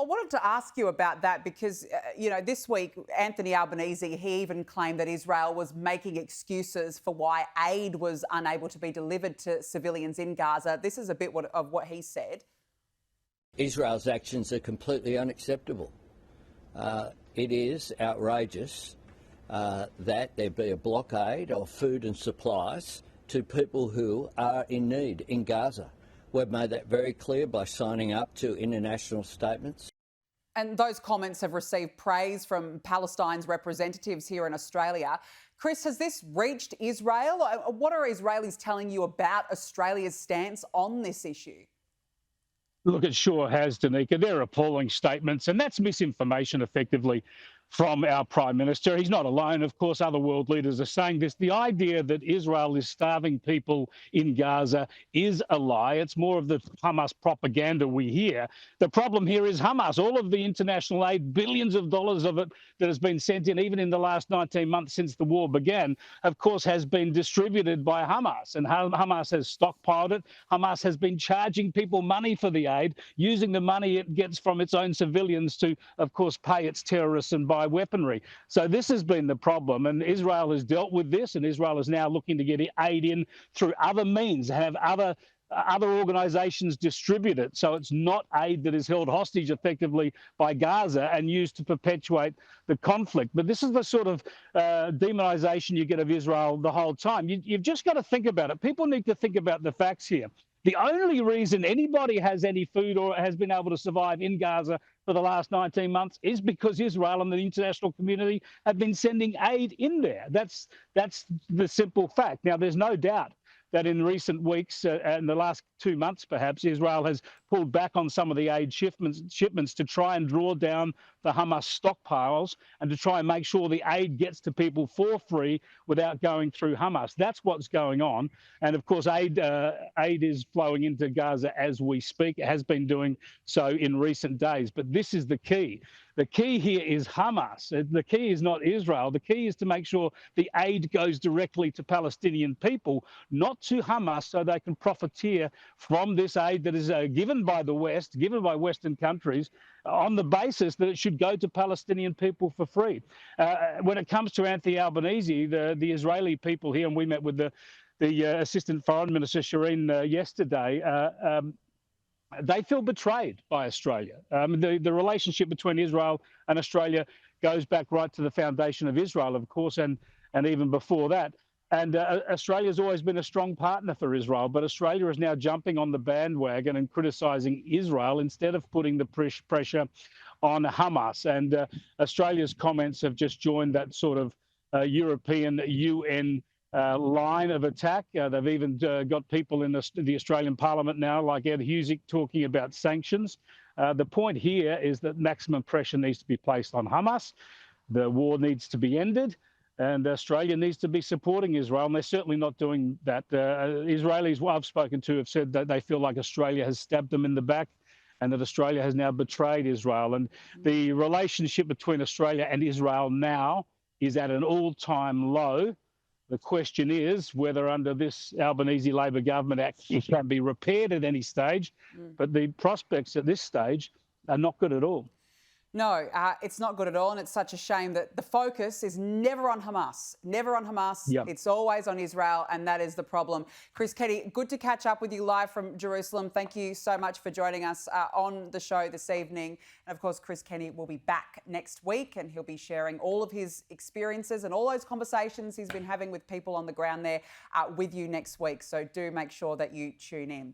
Well, I wanted to ask you about that because, this week, Anthony Albanzy, he even claimed that Israel was making excuses for why aid was unable to be delivered to civilians in Gaza. This is a bit of what he said. Israel's actions are completely unacceptable. It is outrageous that there be a blockade of food and supplies to people who are in need in Gaza. We've made that very clear by signing up to international statements. And those comments have received praise from Palestine's representatives here in Australia. Chris, has this reached Israel? What are Israelis telling you about Australia's stance on this issue? Look, it sure has, Danica. They're appalling statements, and that's misinformation effectively from our Prime Minister. He's not alone. Of course, other world leaders are saying this. The idea that Israel is starving people in Gaza is a lie. It's more of the Hamas propaganda we hear. The problem here is Hamas. All of the international aid, billions of dollars of it that has been sent in, even in the last 19 months since the war began, of course, has been distributed by Hamas. And Hamas has stockpiled it. Hamas has been charging people money for the aid, using the money it gets from its own civilians to, of course, pay its terrorists and buy weaponry. So this has been the problem, and Israel has dealt with this, and Israel is now looking to get aid in through other means, have other organisations distribute it. So it's not aid that is held hostage effectively by Gaza and used to perpetuate the conflict. But this is the sort of demonisation you get of Israel the whole time. You've just got to think about it. People need to think about the facts here. The only reason anybody has any food or has been able to survive in Gaza for the last 19 months is because Israel and the international community have been sending aid in there. That's the simple fact. Now, there's no doubt that in recent weeks and the last 2 months, perhaps, Israel has pulled back on some of the aid shipments to try and draw down the Hamas stockpiles and to try and make sure the aid gets to people for free without going through Hamas. That's what's going on. And of course, aid is flowing into Gaza as we speak. It has been doing so in recent days. But this is the key. The key here is Hamas. The key is not Israel. The key is to make sure the aid goes directly to Palestinian people, not to Hamas, so they can profiteer from this aid that is given by the West, given by Western countries, on the basis that it should go to Palestinian people for free. When it comes to Anthony Albanese, the Israeli people here, and we met with the Assistant Foreign Minister, Shireen, yesterday, they feel betrayed by Australia. The relationship between Israel and Australia goes back right to the foundation of Israel, of course, and even before that. And Australia's always been a strong partner for Israel, but Australia is now jumping on the bandwagon and criticising Israel instead of putting the pressure on Hamas. And Australia's comments have just joined that sort of European UN line of attack. They've even got people in the Australian Parliament now, like Ed Husic, talking about sanctions. The point here is that maximum pressure needs to be placed on Hamas. The war needs to be ended. And Australia needs to be supporting Israel, and they're certainly not doing that. Israelis I've spoken to have said that they feel like Australia has stabbed them in the back and that Australia has now betrayed Israel. And the relationship between Australia and Israel now is at an all-time low. The question is whether under this Albanese Labor government it can be repaired at any stage, but the prospects at this stage are not good at all. No, it's not good at all, and it's such a shame that the focus is never on Hamas. Never on Hamas. Yep. It's always on Israel, and that is the problem. Chris Kenny, good to catch up with you live from Jerusalem. Thank you so much for joining us on the show this evening. And, of course, Chris Kenny will be back next week, and he'll be sharing all of his experiences and all those conversations he's been having with people on the ground there with you next week. So do make sure that you tune in.